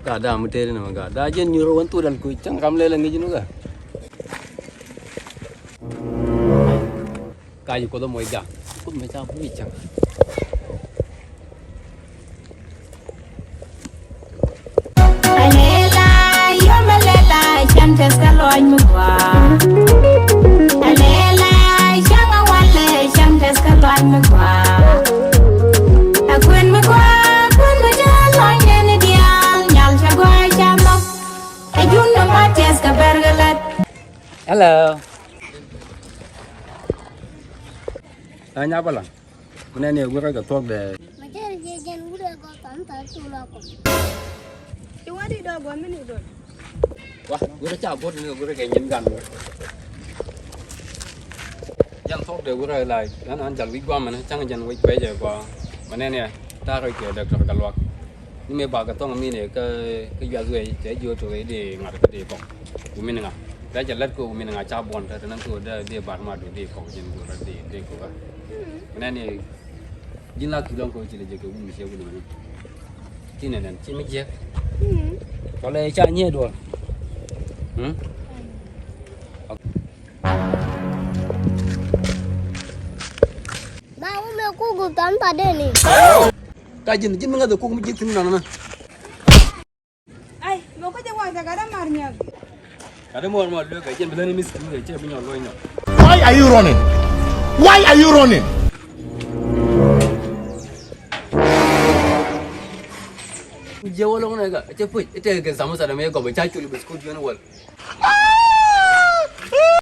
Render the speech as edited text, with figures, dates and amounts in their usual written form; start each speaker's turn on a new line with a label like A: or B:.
A: Kada muteri nama kada aja nyuruh tu dan kucing kamle lagi juga. Kayu kau tu mau ikan, kau macam apa ikan?
B: Alela, yo melela, chantes kaloi mugwa. Alela, changa wale, chantes kaloi mugwa. Akun mugwa, akun mujalan ni diang, nyal chagwa chamo. Ayun no mates kabergalat.
A: Hello. Tanya apa lah? Mana ni gue raga thok deh.
C: Macam jajan udah kau tanpa tu luak.
D: Cuma di dah Guan mana tu?
A: Wah, gue dah cabut ni gue raga nyengan. Yang thok deh gue raga lai, kan anjal wig Guan mana, jangan jangan wig beja gua. Mana ni? Ta raga kira dah kerja luak. Ni meba katong kami ni ke jual gue, jadi jual tu di ngar ke di kong. Gue mana ngah? Dah jalan ku mana ngah cabon, tapi nanti udah dia bar madu di kong jen gue di ku kan. Mana ni? Jinlah kilang kau cili jaga umur siapa dulu. Cina dan cina je. Kalau ecaknya dua.
C: Mau aku gue tanpa deh ni.
A: Kajian jin mengatur kau mesti sini mana?
D: Ay, mau kau jangan jaga dah marnya.
A: Ada mau lu kajian belah ni mesti ni cek punya loinya.
E: Why are you running? Why are you running?
A: Jawab orang ni agak cepet. Itu ke Sambusa dah mereka baca culi biskut jual.